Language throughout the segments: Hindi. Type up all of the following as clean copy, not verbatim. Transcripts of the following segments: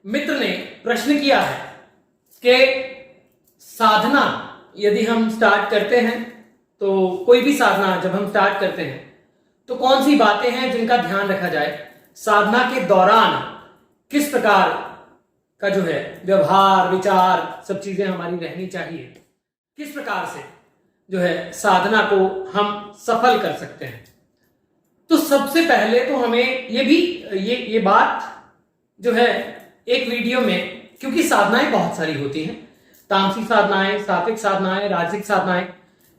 मित्र ने प्रश्न किया है कि साधना यदि हम स्टार्ट करते हैं, तो कोई भी साधना जब हम स्टार्ट करते हैं तो कौन सी बातें हैं जिनका ध्यान रखा जाए, साधना के दौरान किस प्रकार का जो है व्यवहार विचार सब चीजें हमारी रहनी चाहिए, किस प्रकार से जो है साधना को हम सफल कर सकते हैं। तो सबसे पहले तो हमें ये बात जो है एक वीडियो में, क्योंकि साधनाएं बहुत सारी होती हैं, तामसिक साधनाएं, सात्विक साधनाएं, राजसिक साधनाएं,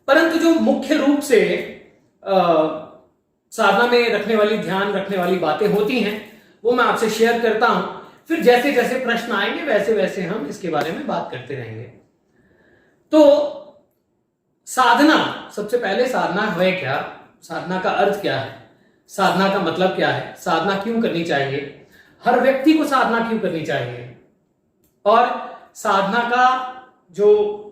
परंतु जो मुख्य रूप से साधना में रखने वाली, ध्यान रखने वाली बातें होती हैं वो मैं आपसे शेयर करता हूं। फिर जैसे जैसे प्रश्न आएंगे वैसे वैसे हम इसके बारे में बात करते रहेंगे। तो साधना, सबसे पहले साधना है क्या, साधना का अर्थ क्या है, साधना का मतलब क्या है, साधना क्यों करनी चाहिए, हर व्यक्ति को साधना क्यों करनी चाहिए, और साधना का जो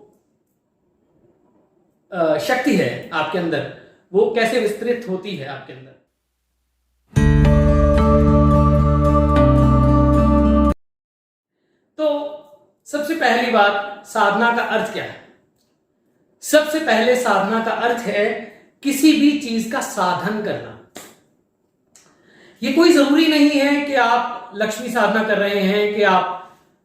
शक्ति है आपके अंदर वो कैसे विस्तृत होती है आपके अंदर। तो सबसे पहली बात, साधना का अर्थ क्या है। सबसे पहले साधना का अर्थ है किसी भी चीज का साधन करना। ये कोई जरूरी नहीं है कि आप लक्ष्मी साधना कर रहे हैं, कि आप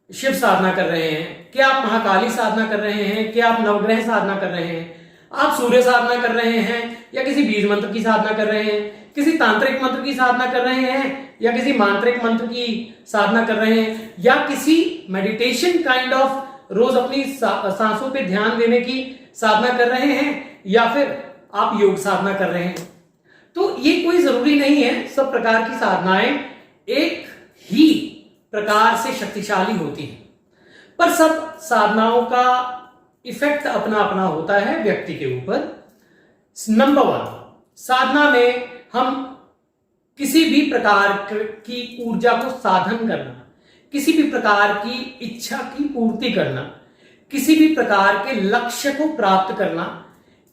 शिव साधना कर रहे हैं, कि आप महाकाली साधना कर रहे हैं, कि आप नवग्रह साधना कर रहे हैं, आप सूर्य साधना कर रहे हैं, या किसी बीज मंत्र की साधना कर रहे हैं, किसी तांत्रिक मंत्र की साधना कर रहे हैं, या किसी मांत्रिक मंत्र की साधना कर रहे हैं, या किसी मेडिटेशन काइंड ऑफ रोज अपनी सांसों पे ध्यान देने की साधना कर रहे हैं, या फिर आप योग साधना कर रहे हैं। तो ये कोई जरूरी नहीं है, सब प्रकार की साधनाएं एक ही प्रकार से शक्तिशाली होती हैं, पर सब साधनाओं का इफेक्ट अपना अपना होता है व्यक्ति के ऊपर। नंबर 1, साधना में हम किसी भी प्रकार की ऊर्जा को साधन करना, किसी भी प्रकार की इच्छा की पूर्ति करना, किसी भी प्रकार के लक्ष्य को प्राप्त करना,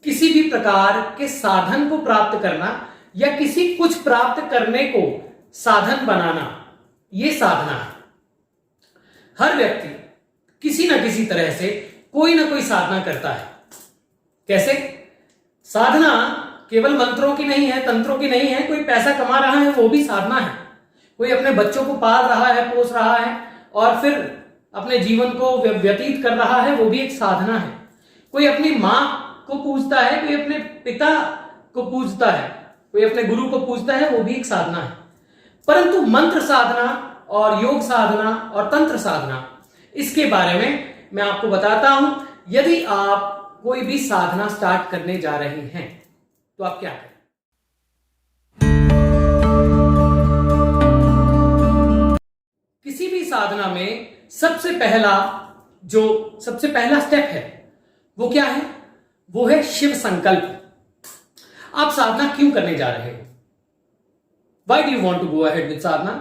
किसी भी प्रकार के साधन को प्राप्त करना, या किसी कुछ प्राप्त करने को साधन बनाना, ये साधना है। हर व्यक्ति किसी ना किसी तरह से कोई ना कोई साधना करता है। कैसे? साधना केवल मंत्रों की नहीं है, तंत्रों की नहीं है। कोई पैसा कमा रहा है वो भी साधना है, कोई अपने बच्चों को पाल रहा है, पोस रहा है और फिर अपने जीवन को व्यतीत कर रहा है, वो भी एक साधना है। कोई अपनी मां को पूजता है, कोई अपने पिता को पूजता है, कोई अपने गुरु को पूजता है, वो भी एक साधना है। परंतु मंत्र साधना और योग साधना और तंत्र साधना, इसके बारे में मैं आपको बताता हूं। यदि आप कोई भी साधना स्टार्ट करने जा रहे हैं तो आप क्या करें। किसी भी साधना में सबसे पहला स्टेप है वो क्या है? वो है शिव संकल्प। आप साधना क्यों करने जा रहे हो? Why do you want to go ahead with साधना?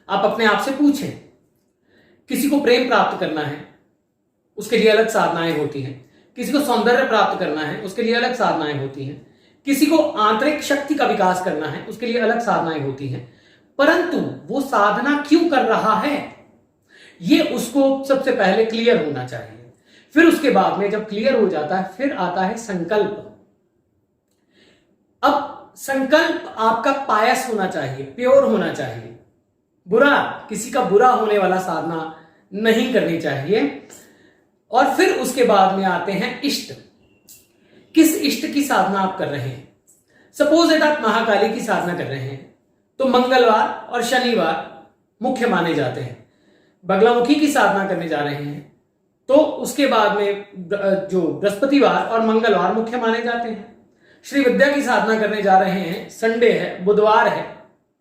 आप अपने आप से पूछें। किसी को प्रेम प्राप्त करना है, उसके लिए अलग साधनाएं होती हैं। किसी को सौंदर्य प्राप्त करना है, उसके लिए अलग साधनाएं होती हैं। किसी को आंतरिक शक्ति का विकास करना है, उसके लिए अलग साधनाएं होती हैं। परंतु वो साधना क्यों कर रहा है, ये उसको सबसे पहले क्लियर होना चाहिए। फिर उसके बाद में जब क्लियर हो जाता है, फिर आता है संकल्प। अब संकल्प आपका पायस होना चाहिए, प्योर होना चाहिए। किसी का बुरा होने वाला साधना नहीं करनी चाहिए। और फिर उसके बाद में आते हैं इष्ट। किस इष्ट की साधना आप कर रहे हैं? सपोज दैट आप महाकाली की साधना कर रहे हैं तो मंगलवार और शनिवार मुख्य माने जाते हैं। बगलामुखी की साधना करने जा रहे हैं तो उसके बाद में जो बृहस्पतिवार और मंगलवार मुख्य माने जाते हैं। श्री विद्या की साधना करने जा रहे हैं, संडे है, बुधवार है,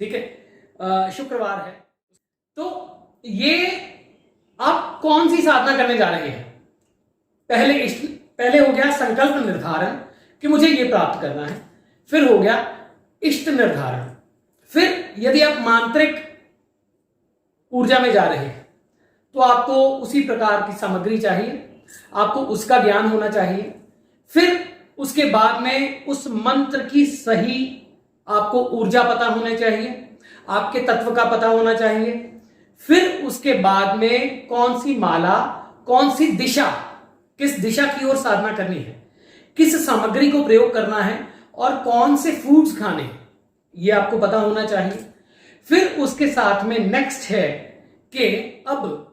ठीक है, शुक्रवार है। तो ये आप कौन सी साधना करने जा रहे हैं? पहले हो गया संकल्प निर्धारण कि मुझे ये प्राप्त करना है। फिर हो गया इष्ट निर्धारण। फिर यदि आप मांत्रिक ऊर्जा में जा रहे हैं तो आपको उसी प्रकार की सामग्री चाहिए, आपको उसका ज्ञान होना चाहिए। फिर उसके बाद में उस मंत्र की सही आपको ऊर्जा पता होनी चाहिए, आपके तत्व का पता होना चाहिए। फिर उसके बाद में कौन सी माला, कौन सी दिशा, किस दिशा की ओर साधना करनी है, किस सामग्री को प्रयोग करना है और कौन से फूड्स खाने हैं, ये आपको पता होना चाहिए। फिर उसके साथ में नेक्स्ट है कि अब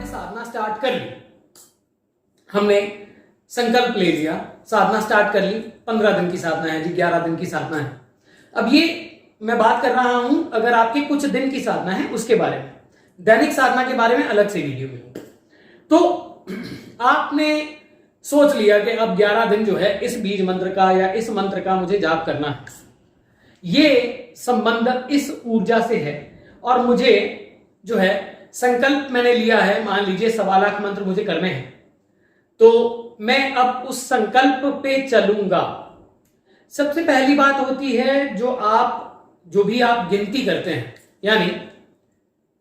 साधना स्टार्ट कर ली, हमने संकल्प ले लिया, साधना स्टार्ट कर ली, 15 दिन की साधना है जी, 11 दिन की साधना है। अब ये मैं बात कर रहा हूं अगर आपके कुछ दिन की साधना है उसके बारे में, दैनिक साधना के बारे में अलग से वीडियो में। तो आपने सोच लिया कि अब 11 दिन जो है इस बीज मंत्र का या इस मंत्र का मुझे जाप करना है, ये संबंध इस ऊर्जा से है और मुझे जो है संकल्प मैंने लिया है, मान लीजिए 1.25 लाख मंत्र मुझे करने हैं, तो मैं अब उस संकल्प पे चलूंगा। सबसे पहली बात होती है जो भी आप गिनती करते हैं, यानी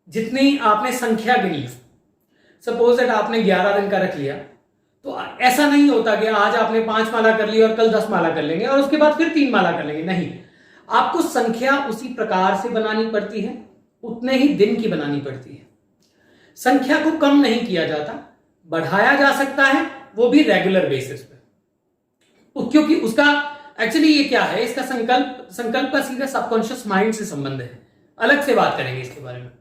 जितनी आपने संख्या गिनी, सपोज दैट आपने 11 दिन का रख लिया, तो ऐसा नहीं होता कि आज आपने 5 माला कर ली और कल 10 माला कर लेंगे और उसके बाद फिर 3 माला कर लेंगे, नहीं, आपको संख्या उसी प्रकार से बनानी पड़ती है, उतने ही दिन की बनानी पड़ती है। संख्या को कम नहीं किया जाता, बढ़ाया जा सकता है, वो भी रेगुलर बेसिस पे, क्योंकि उसका एक्चुअली ये क्या है, इसका संकल्प का सीधा सबकॉन्शियस माइंड से संबंध है, अलग से बात करेंगे इसके बारे में।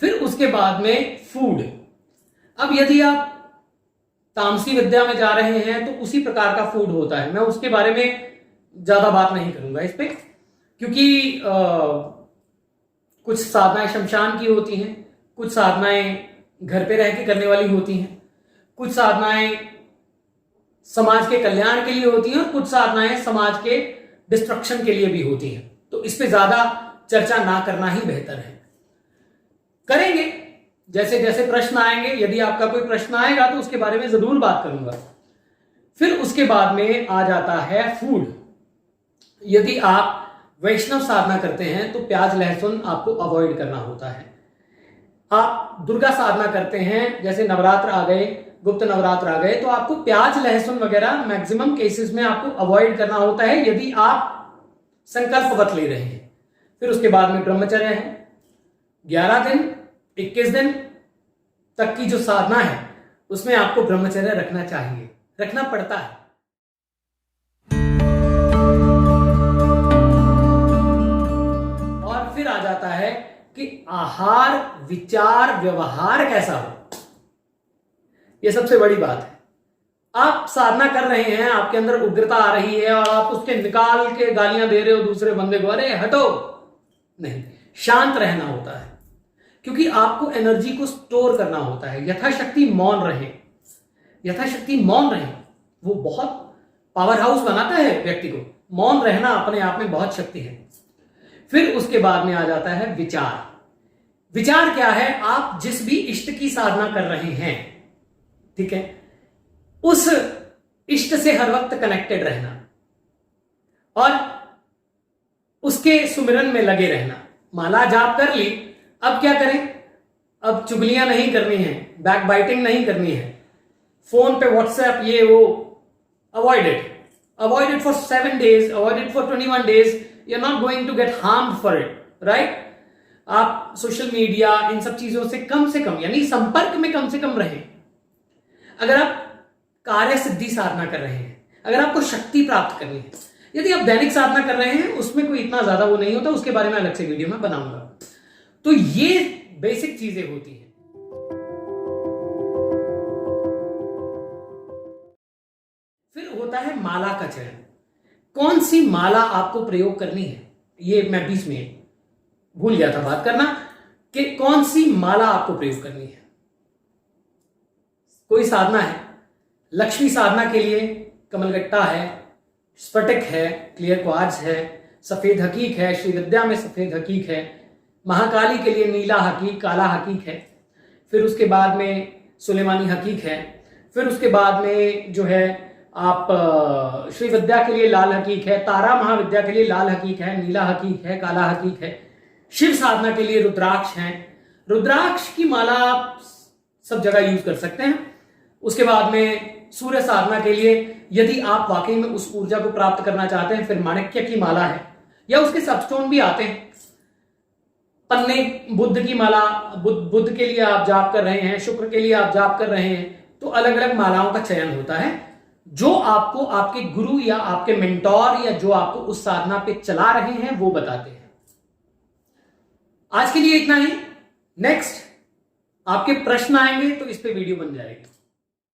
फिर उसके बाद में फूड, अब यदि आप तामसी विद्या में जा रहे हैं तो उसी प्रकार का फूड होता है, मैं उसके बारे में ज्यादा बात नहीं करूंगा इस पे, क्योंकि कुछ साधनाएं शमशान की होती हैं, कुछ साधनाएं घर पे रह के करने वाली होती हैं, कुछ साधनाएं समाज के कल्याण के लिए होती हैं और कुछ साधनाएं समाज के डिस्ट्रक्शन के लिए भी होती हैं। तो इस पे ज्यादा चर्चा ना करना ही बेहतर है। करेंगे जैसे जैसे प्रश्न आएंगे, यदि आपका कोई प्रश्न आएगा तो उसके बारे में जरूर बात करूंगा। फिर उसके बाद में आ जाता है फूड। यदि आप वैष्णव साधना करते हैं तो प्याज लहसुन आपको अवॉइड करना होता है। आप दुर्गा साधना करते हैं, जैसे नवरात्र आ गए, गुप्त नवरात्र आ गए, तो आपको प्याज लहसुन वगैरह मैक्सिमम केसेस में आपको अवॉइड करना होता है यदि आप संकल्पवत ले रहे हैं। फिर उसके बाद में ब्रह्मचर्य है, 11 दिन 21 दिन तक की जो साधना है उसमें आपको ब्रह्मचर्य रखना चाहिए, रखना पड़ता है। और फिर आ जाता है कि आहार विचार व्यवहार कैसा हो, यह सबसे बड़ी बात है। आप साधना कर रहे हैं, आपके अंदर उग्रता आ रही है और आप उसके निकाल के गालियां दे रहे हो दूसरे बंदे को, अरे हटो, नहीं, शांत रहना होता है, क्योंकि आपको एनर्जी को स्टोर करना होता है। यथाशक्ति मौन रहे, यथाशक्ति मौन रहे, वो बहुत पावर हाउस बनाता है व्यक्ति को। मौन रहना अपने आप में बहुत शक्ति है। फिर उसके बाद में आ जाता है विचार। विचार क्या है, आप जिस भी इष्ट की साधना कर रहे हैं, ठीक है, उस इष्ट से हर वक्त कनेक्टेड रहना और उसके सुमिरन में लगे रहना। माला जाप कर ली, अब क्या करें, अब चुगलियां नहीं करनी है, बैक बाइटिंग नहीं करनी है, फोन पे व्हाट्सएप ये वो, avoid it for 7 days, avoid it for 21 days, you are not going to get harmed for it, right. आप सोशल मीडिया इन सब चीजों से कम यानी संपर्क में कम से कम रहें। अगर आप कार्य सिद्धि साधना कर रहे हैं, अगर आपको शक्ति प्राप्त करनी है, यदि आप दैनिक साधना कर रहे हैं उसमें कोई इतना ज्यादा वो नहीं होता, उसके बारे में अलग से वीडियो में बनाऊंगा। तो ये बेसिक चीजें होती हैं। फिर होता है माला का चयन, कौन सी माला आपको प्रयोग करनी है। ये मैं बीच में भूल गया था बात करना कि कौन सी माला आपको प्रयोग करनी है। कोई साधना है, लक्ष्मी साधना के लिए कमलगट्टा है, स्फटिक है, क्लियर क्वार्ट्ज है, सफेद हकीक है, श्री विद्या में सफेद हकीक है, महाकाली के लिए नीला हकीक, काला हकीक है। फिर उसके बाद में सुलेमानी हकीक है। फिर उसके बाद में जो है आप श्री विद्या के लिए लाल हकीक है, तारा महाविद्या के लिए लाल हकीक है, नीला हकीक है, काला हकीक है। शिव साधना के लिए रुद्राक्ष है। रुद्राक्ष की माला आप सब जगह यूज कर सकते हैं। उसके बाद में सूर्य साधना के लिए यदि आप वाकई में उस ऊर्जा को प्राप्त करना चाहते हैं, फिर माणिक्य की माला है या उसके सबस्टोन भी आते हैं। पन्ने बुद्ध की माला, बुद्ध के लिए आप जाप कर रहे हैं, शुक्र के लिए आप जाप कर रहे हैं, तो अलग अलग मालाओं का चयन होता है जो आपको आपके गुरु या आपके मेंटोर या जो आपको उस साधना पे चला रहे हैं वो बताते हैं। आज के लिए इतना ही। नेक्स्ट आपके प्रश्न आएंगे तो इस पे वीडियो बन जाएगी।